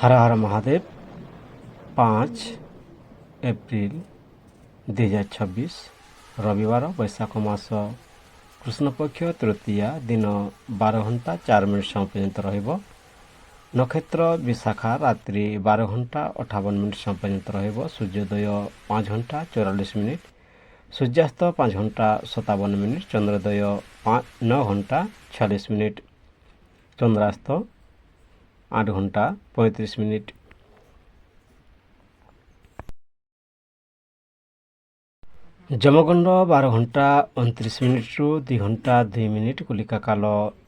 हर हर Mahadev. 5 April 2026 रविवार बैशाख मास कृष्णपक्ष तृतीया दिन 12 घंटा 4 मिनिट समय पर्यंत रहिब। नक्षत्र विशाखा रात्रि 12 घंटा 58 मिनिट समय पर्यंत रहिब। सूर्योदय 5 घंटा 44 मिनिट, सूर्यास्त 5 घंटा 57 मिनिट, चंद्रोदय 9 घंटा 46 मिनिट, चंद्रास्त 8 घंटा 35 मिनिट। जमगंड 12 घंटा 29 मिनिट रु 2 घंटा 2 मिनिट, कुलिका काल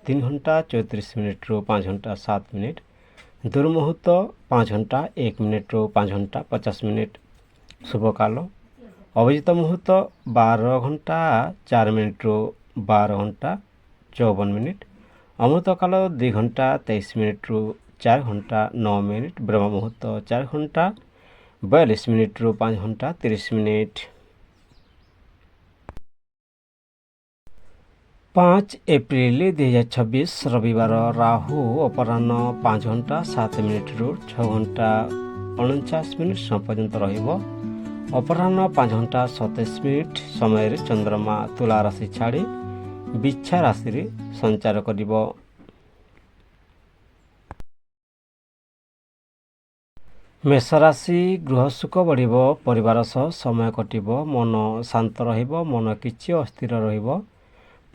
3 घंटा 34 मिनिट रु 5 घंटा 7 मिनिट, दुर्मुहूर्त 5 घंटा 1 मिनिट रु 5 घंटा 50 मिनिट, शुभ काल अभिजित मुहूर्त 12 घंटा 4 मिनिट रु 12 घंटा 54 मिनिट, अमृत काल 2 घंटा 23 मिनिट रु 4 घंटा 9 मिनिट, ब्रह्म मुहूर्त 4 घंटा 42 मिनिट रु 5 घंटा 30 मिनिट। 5 एप्रिल 2026 रविवार राहु अपराह्न 5 घंटा 7 मिनिट रु 6 घंटा 49 मिनिट समय पर्यंत रहिब। अपराह्न 5 घंटा 27 मिनिट समय चंद्रमा तुला राशि छाड़ी बिच्छा राशि संचार करिब। मेष राशि गृह सुख बढ़िब, परिवार सह समय कटिब, मन शांत रहिब, मन किछि अस्थिर रहिब।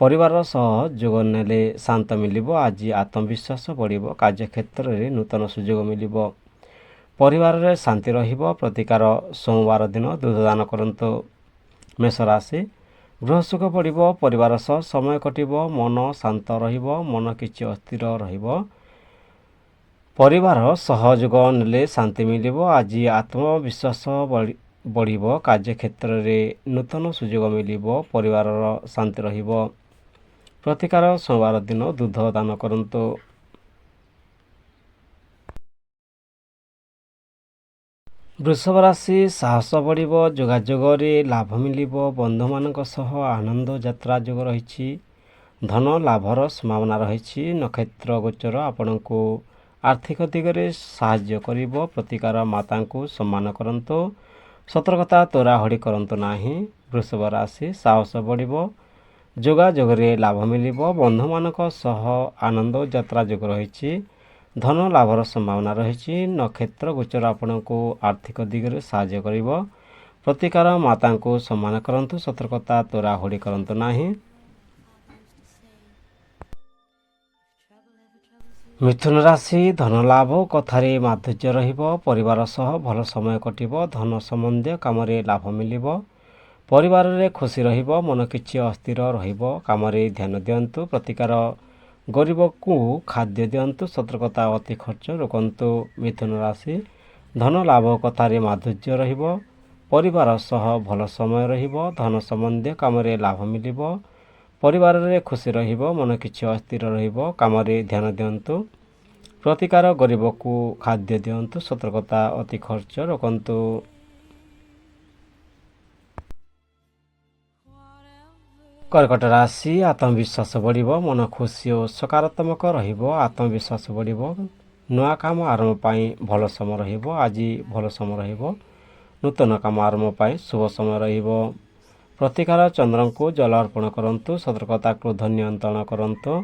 परिवार सह जोग नेले शांत मिलिब। आज आत्मविश्वास बढ़िब, कार्यक्षेत्र में नूतन सुजोग मिलिब। परिवार रे शांति रहिब। प्रतिकार सोमवार दिन दूध दान करंतु। मेष राशि गृह सुख बढ़िब, परिवार सह समय कटिब, मन शांत रहिब, मन किछि अस्थिर रहिब। परिवार सहयोग नेले शांति मिलिब। आज आत्मविश्वास बढ़िब, कार्यक्षेत्र में नूतन सुजोग मिलिब। परिवार शांति रहिब। प्रतिकार सोमवार दिन दूध दान करंतु। वृषभ राशि साहस बढ़िब, जोगाजोग लाभ मिलिब, बंधु मानक सह आनंद यात्रा जोग रही, धन लाभर संभावना रही। नक्षत्र गोचर आपनको आर्थिक दिगरे साहाय्य करिब। प्रतिकार माता को सम्मान करंतु। सतर्कता तोराहड़ी करंतु नाही। वृषभ राशि साहस बढ़िब, जोगाजोग लाभ मिलिब, बंधु मानक सह आनंद यात्रा जोग रही, धन लाभर संभावना रही। नक्षत्र गोचर आपनको आर्थिक दिगरे साहाय्य करिब। प्रतिकार माता को सम्मान करंतु। सतर्कता तोराहड़ी करंतु नाही। मिथुन राशि धन लाभ, कथारे माधुर्य रहिब, परिवार सह भल समय कटिब, धन संबंधी काम लाभ मिलिब। परिवार रे खुशी रहिब, मन किछि अस्थिर रहिब। काम ध्यान दियंतु। प्रतिकार गरीब को खाद्य दियंतु। सतर्कता अति खर्च रोकंतु। मिथुन राशि धन लाभ, कथारे माधुर्य रहिब, परिवार सह भल समय रहिब, धन संबंधी काम लाभ मिलिब। परिवार रे खुशी रहिब, मन किछि अस्थिर रहिब। काम ध्यान दियंतु। प्रतिकार गरीब को खाद्य दियंतु। सतर्कता अति खर्च रोकंतु। कर्कट राशि आत्मविश्वास बढ़िब, मन खुशी और सकारात्मक रहिब। आत्मविश्वास बढ़िब, नुआ काम आरंभ पाई भल समय रहिब। आज भल समय रहिब। नूतन काम आरंभ पाई शुभ समय रहिब। प्रतिकार चंद्र को जल अर्पण करंतु। सतर्कता क्रोध नियंत्रण करंतु।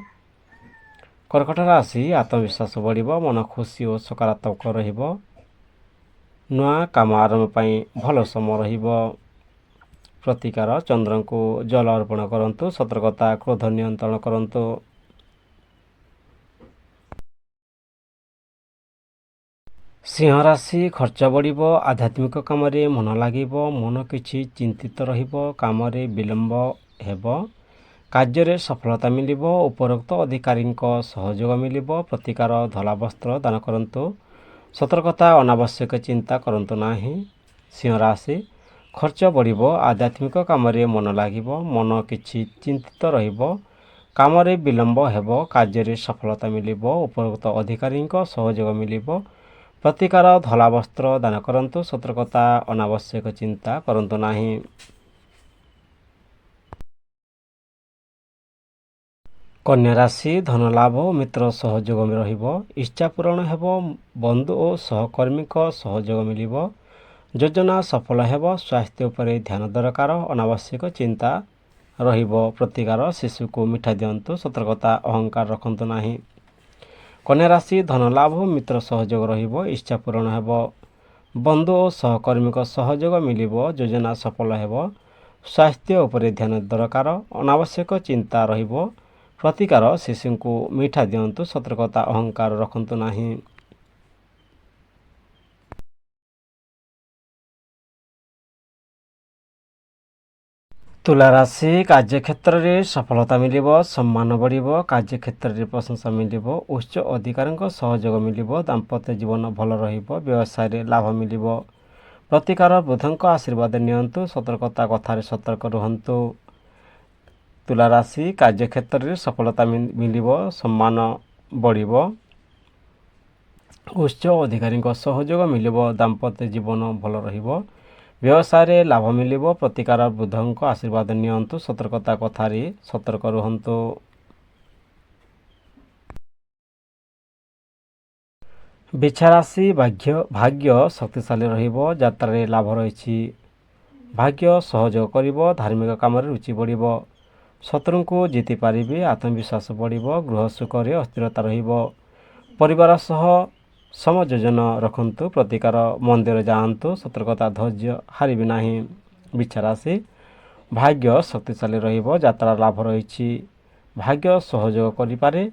कर्कट राशि आत्मविश्वास बढ़िब, मन खुशी और सकारात्मक रहिब। नुआ काम आरंभ पाई भल समय रहिब। प्रतिकार चंद्र को जल अर्पण करंतु। सतर्कता क्रोध नियंत्रण करंतु। सिंह राशि खर्च बढ़िब, आध्यात्मिक काम मन लागिब, मन किछि चिंतित रहिब, काम विलंब हेब, कार्य सफलता मिलिब। उपरोक्त अधिकारी सहयोग मिलिब। प्रतिकार धला वस्त्र दान करंतु। सतर्कता अनावश्यक चिंता करंतु नाही। सिंह राशि खर्च बढ़िब, आध्यात्मिक काम मन लागिब, मन किछि चिंतित रहिब, काम विलंब हेब, कार्य सफलता मिलिब। उपरोक्त अधिकारी सहयोग मिलिब। प्रतिकार धला वस्त्र दान करंतु। सतर्कता अनावश्यक चिंता करंतु नाही। କନ୍ୟା ରାଶି ଧନ ଲାଭ ଓ ମିତ୍ର ସହଯୋଗ ରହିବ। ଇଚ୍ଛା ପୂରଣ ହେବ। ବନ୍ଧୁ ଓ ସହକର୍ମୀଙ୍କ ସହଯୋଗ ମିଳିବ। ଯୋଜନା ସଫଳ ହେବ। ସ୍ୱାସ୍ଥ୍ୟ ଉପରେ ଧ୍ୟାନ ଦରକାର। ଅନାବଶ୍ୟକ ଚିନ୍ତା ରହିବ। ପ୍ରତିକାର ଶିଶୁକୁ ମିଠା ଦିଅନ୍ତୁ। ସତର୍କତା ଅହଙ୍କାର ରଖନ୍ତୁ ନାହିଁ। କନ୍ୟା ରାଶି ଧନ ଲାଭ ମିତ୍ର ସହଯୋଗ ରହିବ। ଇଚ୍ଛା ପୂରଣ ହେବ। ବନ୍ଧୁ ଓ ସହକର୍ମୀଙ୍କ ସହଯୋଗ ମିଳିବ। ଯୋଜନା ସଫଳ ହେବ। ସ୍ୱାସ୍ଥ୍ୟ ଉପରେ ଧ୍ୟାନ ଦରକାର। ଅନାବଶ୍ୟକ ଚିନ୍ତା ରହିବ। ପ୍ରତିକାର ଶିଶୁଙ୍କୁ ମିଠା ଦିଅନ୍ତୁ। ସତର୍କତା ଅହଙ୍କାର ରଖନ୍ତୁ ନାହିଁ। ତୁଲା ରାଶି କାର୍ଯ୍ୟକ୍ଷେତ୍ରରେ ସଫଳତା ମିଳିବ। ସମ୍ମାନ ବଢ଼ିବ। କାର୍ଯ୍ୟକ୍ଷେତ୍ରରେ ପ୍ରଶଂସା ମିଳିବ। ଉଚ୍ଚ ଅଧିକାରୀଙ୍କ ସହଯୋଗ ମିଳିବ। ଦାମ୍ପତ୍ୟ ଜୀବନ ଭଲ ରହିବ। ବ୍ୟବସାୟରେ ଲାଭ ମିଳିବ। ପ୍ରତିକାର ବୃଦ୍ଧଙ୍କ ଆଶୀର୍ବାଦ ନିଅନ୍ତୁ। ସତର୍କତା କଥାରେ ସତର୍କ ରୁହନ୍ତୁ। ତୁଲା ରାଶି କାର୍ଯ୍ୟକ୍ଷେତ୍ରରେ ସଫଳତା ମିଳିବ। ସମ୍ମାନ ବଢ଼ିବ। ଉଚ୍ଚ ଅଧିକାରୀଙ୍କ ସହଯୋଗ ମିଳିବ। ଦାମ୍ପତ୍ୟ ଜୀବନ ଭଲ ରହିବ। ବ୍ୟବସାୟରେ ଲାଭ ମିଳିବ। ପ୍ରତିକାର ବୃଦ୍ଧଙ୍କ ଆଶୀର୍ବାଦ ନିଅନ୍ତୁ। ସତର୍କତା କଥାରେ ସତର୍କ ରୁହନ୍ତୁ। ବିଛା ରାଶି ଭାଗ୍ୟ ଶକ୍ତିଶାଳୀ ରହିବ। ଯାତ୍ରାରେ ଲାଭ ରହିଛି। ଭାଗ୍ୟ ସହଯୋଗ କରିବ। ଧାର୍ମିକ କାମରେ ରୁଚି ବଢ଼ିବ। ଶତ୍ରୁଙ୍କୁ ଜିତି ପାରିବେ। ଆତ୍ମବିଶ୍ୱାସ ବଢ଼ିବ। ଗୃହ ସୁଖରେ ଅସ୍ଥିରତା ରହିବ। ପରିବାର ସହ ସମଯୋଜନ ରଖନ୍ତୁ। ପ୍ରତିକାର ମନ୍ଦିର ଯାଆନ୍ତୁ। ସତର୍କତା ଧୈର୍ଯ୍ୟ ହାରିବେ ନାହିଁ। ବିଛା ରାଶି ଭାଗ୍ୟ ଶକ୍ତିଶାଳୀ ରହିବ। ଯାତ୍ରା ଲାଭ ରହିଛି। ଭାଗ୍ୟ ସହଯୋଗ କରିପାରେ।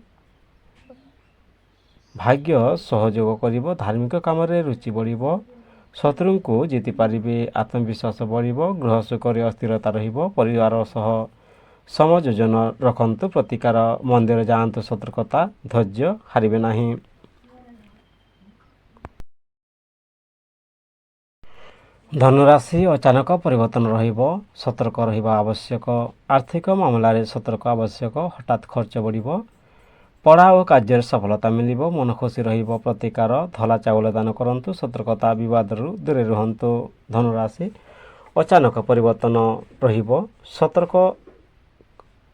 ଭାଗ୍ୟ ସହଯୋଗ କରିବ। ଧାର୍ମିକ କାମରେ ରୁଚି ବଢ଼ିବ। ଶତ୍ରୁଙ୍କୁ ଜିତି ପାରିବେ। ଆତ୍ମବିଶ୍ୱାସ ବଢ଼ିବ। ଗୃହ ସୁଖରେ ଅସ୍ଥିରତା ରହିବ। ପରିବାର ସହ ସମଯୋଜନ ରଖନ୍ତୁ। ପ୍ରତିକାର ମନ୍ଦିର ଯାଆନ୍ତୁ। ସତର୍କତା ଧୈର୍ଯ୍ୟ ହାରିବେ ନାହିଁ। ଧନୁରାଶି ଅଚାନକ ପରିବର୍ତ୍ତନ ରହିବ। ସତର୍କ ରହିବା ଆବଶ୍ୟକ। ଆର୍ଥିକ ମାମଲାରେ ସତର୍କ ଆବଶ୍ୟକ। ହଠାତ୍ ଖର୍ଚ୍ଚ ବଢ଼ିବ। ପଢ଼ା ଓ କାର୍ଯ୍ୟରେ ସଫଳତା ମିଳିବ। ମନ ଖୁସି ରହିବ। ପ୍ରତିକାର ଧଳା ଚାଉଳ ଦାନ କରନ୍ତୁ। ସତର୍କତା ବିବାଦରୁ ଦୂରେ ରୁହନ୍ତୁ। ଧନୁରାଶି ଅଚାନକ ପରିବର୍ତ୍ତନ ରହିବ।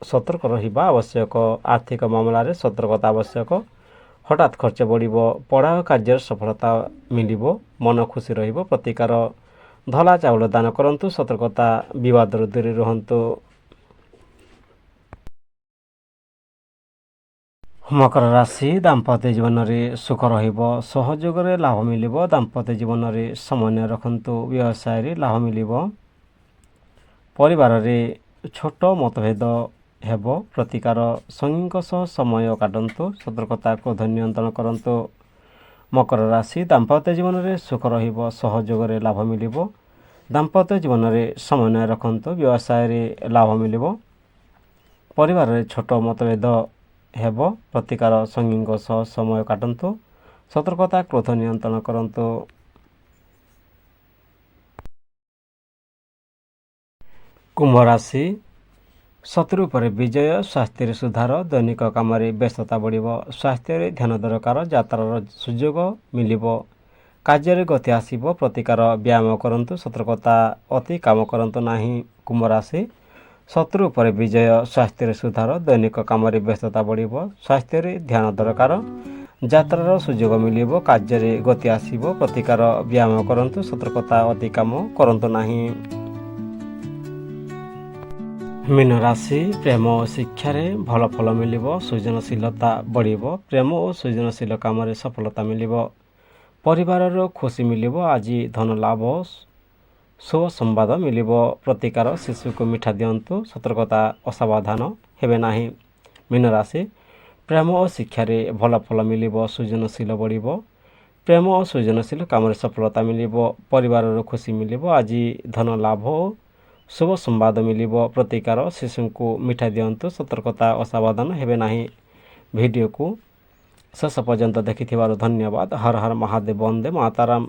ସତର୍କ ରହିବା ଆବଶ୍ୟକ। ଆର୍ଥିକ ମାମଲାରେ ସତର୍କତା ଆବଶ୍ୟକ। ହଠାତ୍ ଖର୍ଚ୍ଚ ବଢ଼ିବ। ପଢ଼ା ଓ କାର୍ଯ୍ୟରେ ସଫଳତା ମିଳିବ। ମନ ଖୁସି ରହିବ। ପ୍ରତିକାର ଧଳା ଚାଉଳ ଦାନ କରନ୍ତୁ। ସତର୍କତା ବିବାଦରୁ ଦୂରେ ରୁହନ୍ତୁ। ମକର ରାଶି ଦାମ୍ପତ୍ୟ ଜୀବନରେ ସୁଖ ରହିବ। ସହଯୋଗରେ ଲାଭ ମିଳିବ। ଦାମ୍ପତ୍ୟ ଜୀବନରେ ସମନ୍ୱୟ ରଖନ୍ତୁ। ବ୍ୟବସାୟରେ ଲାଭ ମିଳିବ। ପରିବାରରେ ଛୋଟ ମତଭେଦ ହେବ। ପ୍ରତିକାର ସଙ୍ଗୀଙ୍କ ସହ ସମୟ କାଟନ୍ତୁ। ସତର୍କତା କ୍ରୋଧ ନିୟନ୍ତ୍ରଣ କରନ୍ତୁ। ମକର ରାଶି ଦାମ୍ପତ୍ୟ ଜୀବନରେ ସୁଖ ରହିବ। ସହଯୋଗରେ ଲାଭ ମିଳିବ। ଦାମ୍ପତ୍ୟ ଜୀବନରେ ସମନ୍ୱୟ ରଖନ୍ତୁ। ବ୍ୟବସାୟରେ ଲାଭ ମିଳିବ। ପରିବାରରେ ଛୋଟ ମତଭେଦ ହେବ। ପ୍ରତିକାର ସଙ୍ଗୀଙ୍କ ସହ ସମୟ କାଟନ୍ତୁ। ସତର୍କତା କ୍ରୋଧ ନିୟନ୍ତ୍ରଣ କରନ୍ତୁ। କୁମ୍ଭ ରାଶି ଶତ୍ରୁ ଉପରେ ବିଜୟ। ସ୍ୱାସ୍ଥ୍ୟରେ ସୁଧାର। ଦୈନିକ କାମରେ ବ୍ୟସ୍ତତା ବଢ଼ିବ। ସ୍ୱାସ୍ଥ୍ୟରେ ଧ୍ୟାନ ଦରକାର। ଯାତ୍ରାର ସୁଯୋଗ ମିଳିବ। କାର୍ଯ୍ୟରେ ଗତି ଆସିବ। ପ୍ରତିକାର ବ୍ୟାୟାମ କରନ୍ତୁ। ସତର୍କତା ଅତି କାମ କରନ୍ତୁ ନାହିଁ। କୁମ୍ଭ ରାଶି ଶତ୍ରୁ ଉପରେ ବିଜୟ। ସ୍ୱାସ୍ଥ୍ୟରେ ସୁଧାର। ଦୈନିକ କାମରେ ବ୍ୟସ୍ତତା ବଢ଼ିବ। ସ୍ୱାସ୍ଥ୍ୟରେ ଧ୍ୟାନ ଦରକାର। ଯାତ୍ରାର ସୁଯୋଗ ମିଳିବ। କାର୍ଯ୍ୟରେ ଗତି ଆସିବ। ପ୍ରତିକାର ବ୍ୟାୟାମ କରନ୍ତୁ। ସତର୍କତା ଅତି କାମ କରନ୍ତୁ ନାହିଁ। ମୀନ ରାଶି ପ୍ରେମ ଓ ଶିକ୍ଷାରେ ଭଲ ଫଳ ମିଳିବ। ସୃଜନଶୀଳତା ବଢ଼ିବ। ପ୍ରେମ ଓ ସୃଜନଶୀଳ କାମରେ ସଫଳତା ମିଳିବ। ପରିବାରର ଖୁସି ମିଳିବ। ଆଜି ଧନ ଲାଭ ଶୁଭ ସମ୍ବାଦ ମିଳିବ। ପ୍ରତିକାର ଶିଶୁକୁ ମିଠା ଦିଅନ୍ତୁ। ସତର୍କତା ଅସାବଧାନ ହେବେ ନାହିଁ। ମୀନ ରାଶି ପ୍ରେମ ଓ ଶିକ୍ଷାରେ ଭଲ ଫଳ ମିଳିବ। ସୃଜନଶୀଳ ବଢ଼ିବ। ପ୍ରେମ ଓ ସୃଜନଶୀଳ କାମରେ ସଫଳତା ମିଳିବ। ପରିବାରର ଖୁସି ମିଳିବ। ଆଜି ଧନ ଲାଭ ଓ ଶୁଭ ସମ୍ବାଦ ମିଳିବ। ପ୍ରତିକାର ଶିଶୁଙ୍କୁ ମିଠା ଦିଅନ୍ତୁ। ସତର୍କତା ଅସାବଧାନ ହେବେ ନାହିଁ। ଭିଡ଼ିଓକୁ ଶେଷ ପର୍ଯ୍ୟନ୍ତ ଦେଖିଥିବାରୁ ଧନ୍ୟବାଦ। ହର ହର ମହାଦେବ। ବନ୍ଦେ ମାତରମ୍।